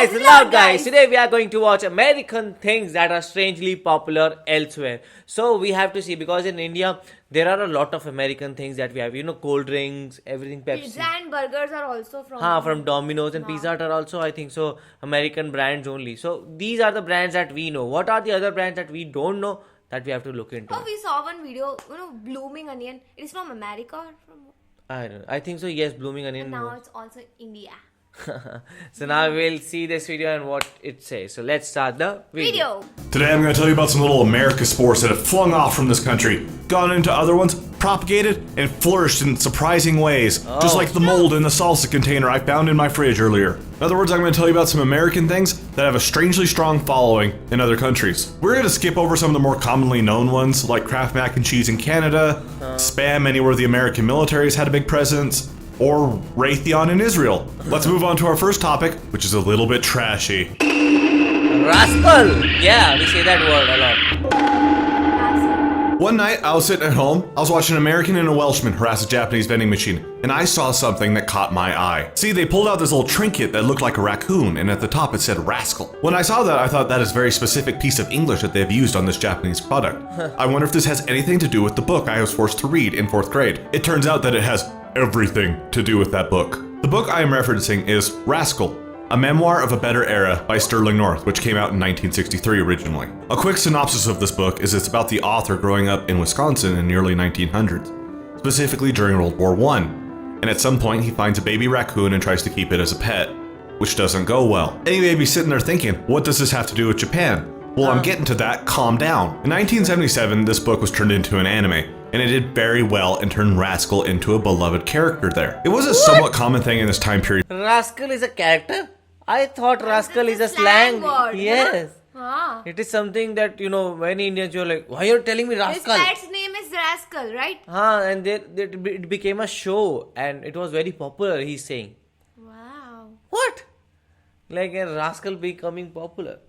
guys, loud guys. Today we are going to watch American things that are strangely popular elsewhere. So we have to see, because in India there are a lot of American things that we have. You know, cold drinks, everything, Pepsi. Pizza and burgers are also from From Domino's, and Pizza Hut are also, I think so, American brands only. So these are the brands that we know. What are the other brands that we don't know that we have to look into? Oh, we saw one video, blooming onion. It is from America or from... I don't know. I think so, yes, blooming onion. And now it's also India. So now we'll see this video and what it says. So let's start the video. Today I'm going to tell you about some little America sports that have flung off from this country, gone into other ones, propagated, and flourished in surprising ways, just like the mold in the salsa container I found in my fridge earlier. In other words, I'm going to tell you about some American things that have a strangely strong following in other countries. We're going to skip over some of the more commonly known ones, like Kraft mac and cheese in Canada, Spam anywhere the American military has had a big presence, or Raytheon in Israel. Let's move on to our first topic, which is a little bit trashy. Rascal! Yeah, we say that word a lot. One night, I was sitting at home, I was watching an American and a Welshman harass a Japanese vending machine, and I saw something that caught my eye. See, they pulled out this little trinket that looked like a raccoon, and at the top it said rascal. When I saw that, I thought that is a very specific piece of English that they've used on this Japanese product. I wonder if this has anything to do with the book I was forced to read in 4th grade. It turns out that it has everything to do with that book. The book I am referencing is Rascal, a memoir of a better era by Sterling North, which came out in 1963 originally. A quick synopsis of this book is it's about the author growing up in Wisconsin in the early 1900s, specifically during World War I, and at some point he finds a baby raccoon and tries to keep it as a pet, which doesn't go well. And you may be sitting there thinking, what does this have to do with Japan? Well, I'm getting to that, calm down. In 1977, this book was turned into an anime, and it did very well and turned Rascal into a beloved character there. It was a somewhat common thing in this time period. Rascal is a character? I thought rascal is a slang word. Yes. Ah. It is something that, many Indians were like, why are you telling me His rascal? pet's name is Rascal, right? And it became a show and it was very popular, he's saying. Wow. What? Like a rascal becoming popular.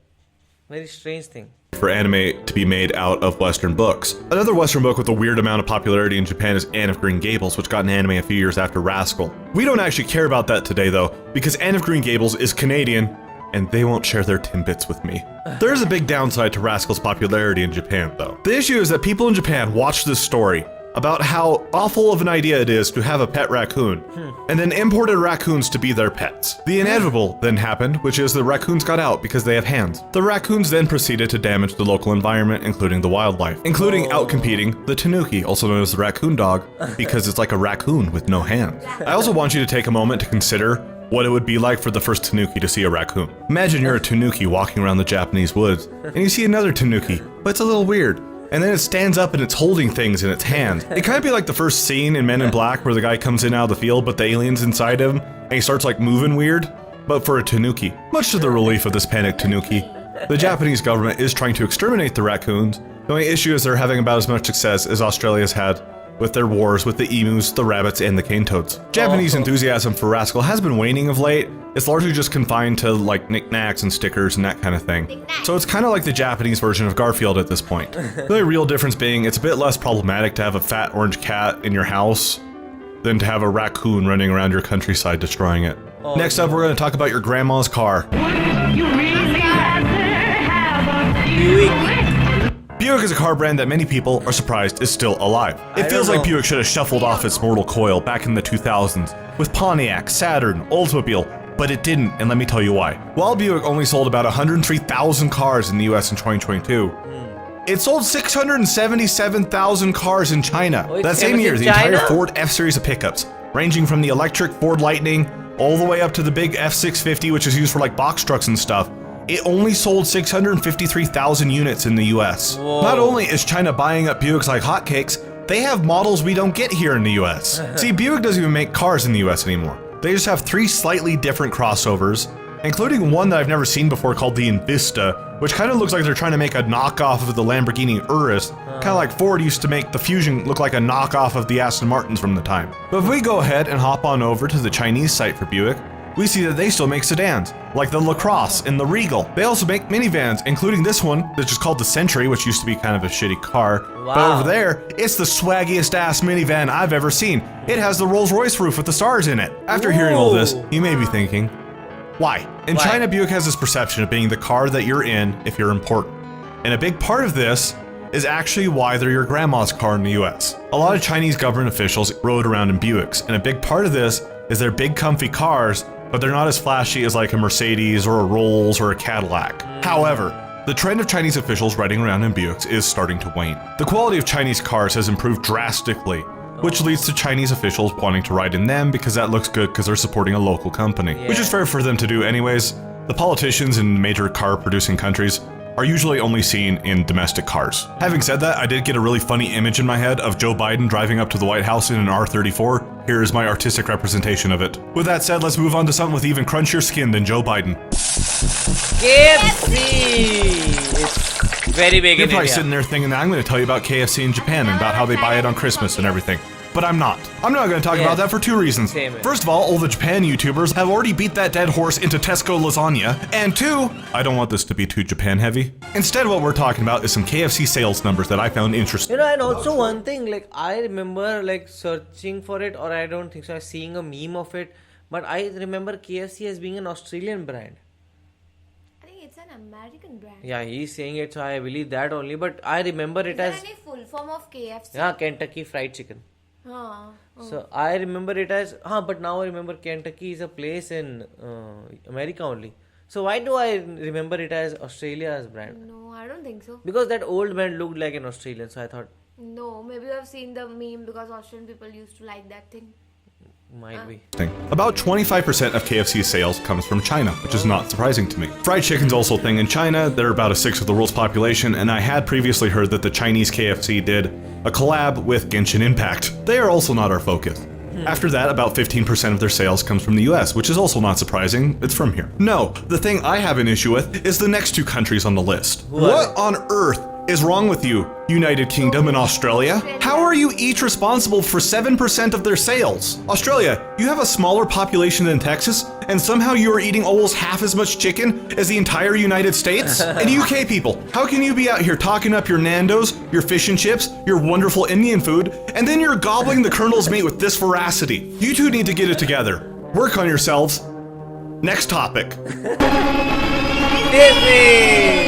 Very strange thing. For anime to be made out of Western books. Another Western book with a weird amount of popularity in Japan is Anne of Green Gables, which got an anime a few years after Rascal. We don't actually care about that today though, because Anne of Green Gables is Canadian, and they won't share their Timbits with me. There's a big downside to Rascal's popularity in Japan though. The issue is that people in Japan watch this story about how awful of an idea it is to have a pet raccoon, and then imported raccoons to be their pets. The inevitable then happened, which is the raccoons got out because they have hands. The raccoons then proceeded to damage the local environment, including the wildlife, including outcompeting the tanuki, also known as the raccoon dog, because it's like a raccoon with no hands. I also want you to take a moment to consider what it would be like for the first tanuki to see a raccoon. Imagine you're a tanuki walking around the Japanese woods, and you see another tanuki, but it's a little weird. And then it stands up and it's holding things in its hand. It kind of be like the first scene in Men in Black where the guy comes in out of the field but the alien's inside him and he starts like moving weird, but for a tanuki. Much to the relief of this panicked tanuki, the Japanese government is trying to exterminate the raccoons. The only issue is they're having about as much success as Australia's had with their wars with the emus, the rabbits, and the cane toads. Japanese enthusiasm for Rascal has been waning of late. It's largely just confined to like knickknacks and stickers and that kind of thing. So it's kind of like the Japanese version of Garfield at this point. The only real difference being it's a bit less problematic to have a fat orange cat in your house than to have a raccoon running around your countryside destroying it. Next up, we're going to talk about your grandma's car. Buick is a car brand that many people are surprised is still alive. It feels like Buick should have shuffled off its mortal coil back in the 2000s with Pontiac, Saturn, Oldsmobile, but it didn't, and let me tell you why. While Buick only sold about 103,000 cars in the US in 2022, it sold 677,000 cars in China. That same year, the entire Ford F-Series of pickups, ranging from the electric Ford Lightning all the way up to the big F650, which is used for like box trucks and stuff, it only sold 653,000 units in the US. Whoa. Not only is China buying up Buicks like hotcakes, they have models we don't get here in the US. See, Buick doesn't even make cars in the US anymore. They just have 3 slightly different crossovers, including one that I've never seen before called the Invista, which kind of looks like they're trying to make a knockoff of the Lamborghini Urus, kind of like Ford used to make the Fusion look like a knockoff of the Aston Martins from the time. But if we go ahead and hop on over to the Chinese site for Buick, we see that they still make sedans, like the LaCrosse and the Regal. They also make minivans, including this one, that's just called the Century, which used to be kind of a shitty car. Wow. But over there, it's the swaggiest ass minivan I've ever seen. It has the Rolls-Royce roof with the stars in it. After hearing all this, you may be thinking, Why? In Why? China, Buick has this perception of being the car that you're in if you're important. And a big part of this is actually why they're your grandma's car in the US. A lot of Chinese government officials rode around in Buicks, and a big part of this is they're big comfy cars, but they're not as flashy as like a Mercedes or a Rolls or a Cadillac. However, the trend of Chinese officials riding around in Buicks is starting to wane. The quality of Chinese cars has improved drastically, which leads to Chinese officials wanting to ride in them because that looks good because they're supporting a local company, which is fair for them to do anyways. The politicians in major car producing countries are usually only seen in domestic cars. Having said that, I did get a really funny image in my head of Joe Biden driving up to the White House in an R34. Here is my artistic representation of it. With that said, let's move on to something with even crunchier skin than Joe Biden. KFC! It's very big You're in probably India. sitting there thinking that I'm going to tell you about KFC in Japan and about how they buy it on Christmas and everything. But I'm not. I'm not going to talk about that for two reasons. Same here. First of all the Japan YouTubers have already beat that dead horse into Tesco lasagna. And two, I don't want this to be too Japan heavy. Instead, what we're talking about is some KFC sales numbers that I found interesting. And also one thing, like I remember like searching for it, or I don't think so, I was seeing a meme of it, but I remember KFC as being an Australian brand. I think it's an American brand. Yeah, he's saying it, so I believe that only, but I remember it Is there as any full form of KFC? Kentucky Fried Chicken. Huh. So I remember it as, but now I remember Kentucky is a place in America only. So why do I remember it as Australia's brand? No, I don't think so. Because that old man looked like an Australian, so I thought No, maybe I've seen the meme because Australian people used to like that thing. might be. About 25% of KFC's sales comes from China, which is not surprising to me. Fried chicken's also a thing in China. They're about a sixth of the world's population, and I had previously heard that the Chinese KFC did a collab with Genshin Impact. They are also not our focus. After that, about 15% of their sales comes from the US, which is also not surprising. It's from here. No, the thing I have an issue with is the next two countries on the list. What on earth is wrong with you, United Kingdom and Australia? How are you each responsible for 7% of their sales? Australia, you have a smaller population than Texas, and somehow you are eating almost half as much chicken as the entire United States? And UK people, how can you be out here talking up your Nando's, your fish and chips, your wonderful Indian food, and then you're gobbling the Colonel's meat with this veracity? You two need to get it together. Work on yourselves. Next topic. Disney!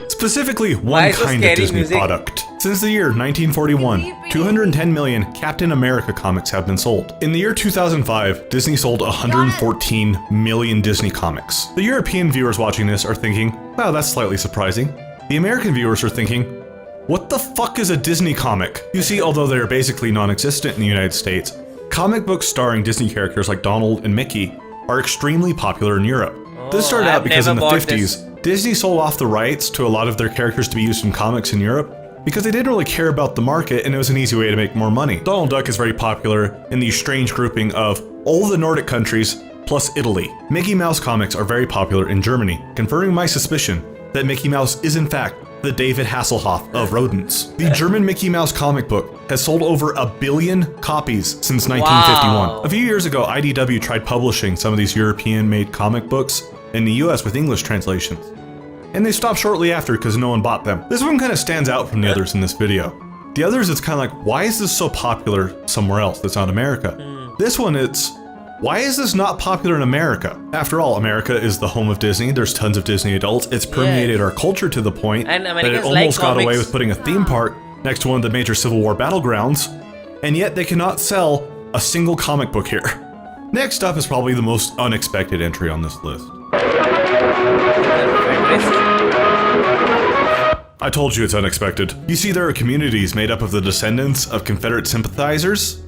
Specifically, Why one so kind of scary Disney music? product. Since the year 1941, 210 million Captain America comics have been sold. In the year 2005, Disney sold 114 million Disney comics. The European viewers watching this are thinking, wow, that's slightly surprising. The American viewers are thinking, what the fuck is a Disney comic? You see, although they are basically non-existent in the United States, comic books starring Disney characters like Donald and Mickey are extremely popular in Europe. This started out I've because in the never bought 50s, Disney sold off the rights to a lot of their characters to be used in comics in Europe because they didn't really care about the market and it was an easy way to make more money. Donald Duck is very popular in the strange grouping of all the Nordic countries plus Italy. Mickey Mouse comics are very popular in Germany, confirming my suspicion that Mickey Mouse is in fact the David Hasselhoff of rodents. The German Mickey Mouse comic book has sold over 1 billion copies since 1951. Wow. A few years ago, IDW tried publishing some of these European-made comic books in the US with English translations, and they stopped shortly after because no one bought them. This one kind of stands out from the others in this video. The others, it's kind of like, why is this so popular somewhere else that's not America? This one, it's, why is this not popular in America? After all, America is the home of Disney. There's tons of Disney adults. It's permeated our culture to the point And that it Americans almost like got away comics. with putting a theme park next to one of the major Civil War battlegrounds, and yet they cannot sell a single comic book here. Next up is probably the most unexpected entry on this list. I told you it's unexpected. You see, there are communities made up of the descendants of Confederate sympathizers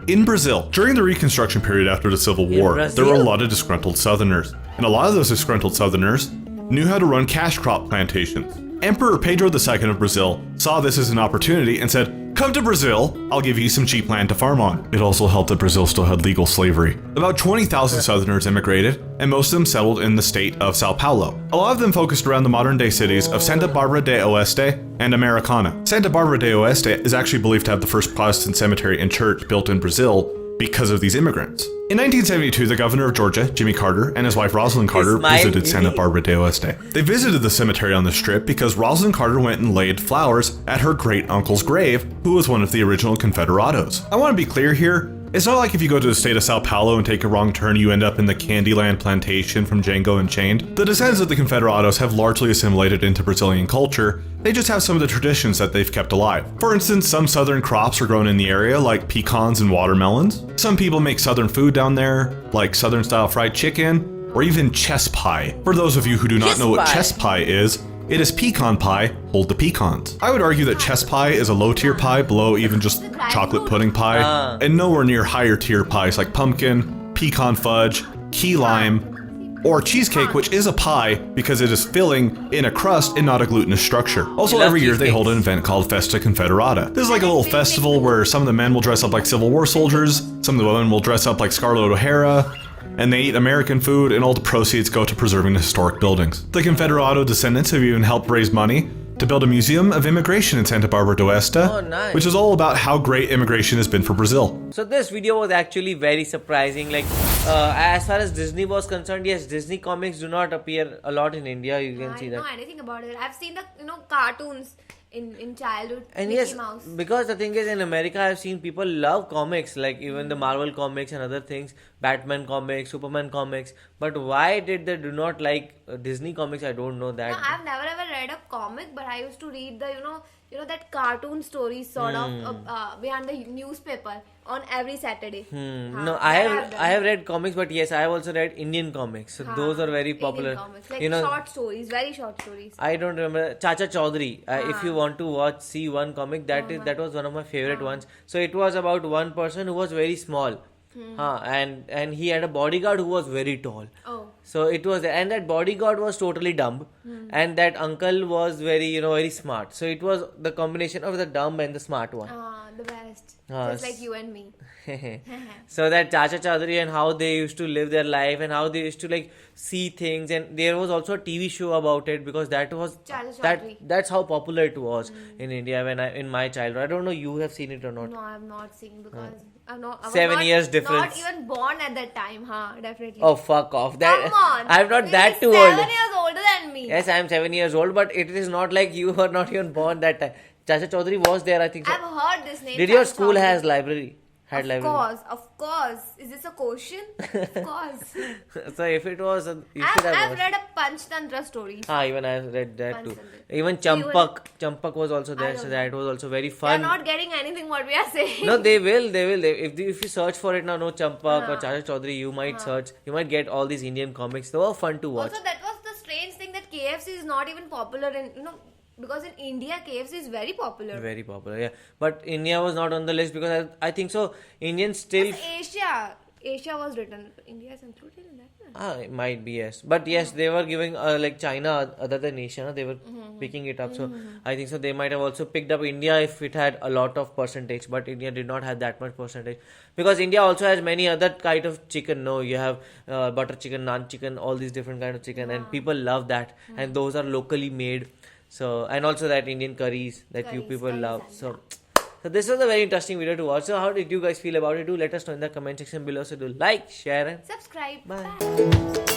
in Brazil. During the Reconstruction period after the Civil War, there were a lot of disgruntled Southerners. And a lot of those disgruntled Southerners knew how to run cash crop plantations. Emperor Pedro II of Brazil saw this as an opportunity and said, come to Brazil, I'll give you some cheap land to farm on. It also helped that Brazil still had legal slavery. About 20,000 Southerners immigrated, and most of them settled in the state of Sao Paulo. A lot of them focused around the modern-day cities of Santa Barbara de Oeste and Americana. Santa Barbara de Oeste is actually believed to have the first Protestant cemetery and church built in Brazil because of these immigrants. In 1972, the governor of Georgia, Jimmy Carter, and his wife Rosalind Carter Smile, visited Jimmy. Santa Barbara de Oeste. They visited the cemetery on this trip because Rosalind Carter went and laid flowers at her great-uncle's grave, who was one of the original Confederados. I want to be clear here, It's not like if you go to the state of Sao Paulo and take a wrong turn, you end up in the Candyland plantation from Django Unchained. The descendants of the Confederados have largely assimilated into Brazilian culture. They just have some of the traditions that they've kept alive. For instance, some southern crops are grown in the area, like pecans and watermelons. Some people make southern food down there, like southern style fried chicken, or even chess pie. For those of you who do not know what chess pie is, it is pecan pie, hold the pecans. I would argue that chess pie is a low tier pie below even just chocolate pudding pie, and nowhere near higher tier pies like pumpkin, pecan fudge, key lime, or cheesecake, which is a pie because it is filling in a crust and not a glutinous structure. Also, every year they hold an event called Festa Confederata. This is like a little festival where some of the men will dress up like Civil War soldiers, some of the women will dress up like Scarlett O'Hara, and they eat American food, and all the proceeds go to preserving the historic buildings. The Confederado descendants have even helped raise money to build a museum of immigration in Santa Barbara do Oeste, which is all about how great immigration has been for Brazil. So this video was actually very surprising. Like, as far as Disney was concerned, yes, Disney comics do not appear a lot in India. You can see that. I don't know anything about it. I've seen the cartoons in childhood. And Mickey yes, Mouse. because the thing is, in America, I've seen people love comics, like even the Marvel comics and other things, Batman comics, Superman comics. But why did they do not like Disney comics? I don't know that. No, I've never ever read a comic, but I used to read the that cartoon stories sort of behind the newspaper on every Saturday. No, I have read comics, but yes, I have also read Indian comics. So those are very popular. Indian comics, like short stories, very short stories. I don't remember Chacha Chaudhary. If you want to see one comic, that was one of my favorite ones. So it was about one person who was very small. And he had a bodyguard who was very tall. Oh. So it was, and that bodyguard was totally dumb, and that uncle was very, very smart. So it was the combination of the dumb and the smart one. The best. Just like you and me. So that Chacha Chaudhary and how they used to live their life and how they used to like see things, and there was also a TV show about it because that was that's how popular it was in India in my childhood. I don't know you have seen it or not. No, I have not seen because I was 7 years difference. Not even born at that time, definitely. Oh, fuck off. Come on. I'm not that too 7 old. years older than me. Yes, I'm 7 years old, but it is not like you were not even born that time. Chacha Chaudhary was there, I think so. I've heard this name. Did your school has library? Of course. Is this a question? Of course. So if it was, you I've should have read a Panchtantra stories. Even I have read that too. Panchtantra. Even Champak was also there, so that was also very fun. They're not getting anything what we are saying. No, they will. If you search for it now, no Champak or Chacha Chaudhary, you might search. You might get all these Indian comics. They were fun to watch. Also, that was the strange thing that KFC is not even popular in because in India KFC is very popular. Very popular, yeah. But India was not on the list because I think so. Indians still. Asia was written. India is included in that. It might be, yes. But yes, they were giving like China, other than Asia, they were picking it up. So I think so they might have also picked up India if it had a lot of percentage. But India did not have that much percentage. Because India also has many other kind of chicken. No, you have butter chicken, naan chicken, all these different kind of chicken. And people love that. And those are locally made. So, and also that Indian curries that you people love. So this was a very interesting video to watch. So how did you guys feel about it? Do let us know in the comment section below. So do like, share and subscribe. Bye.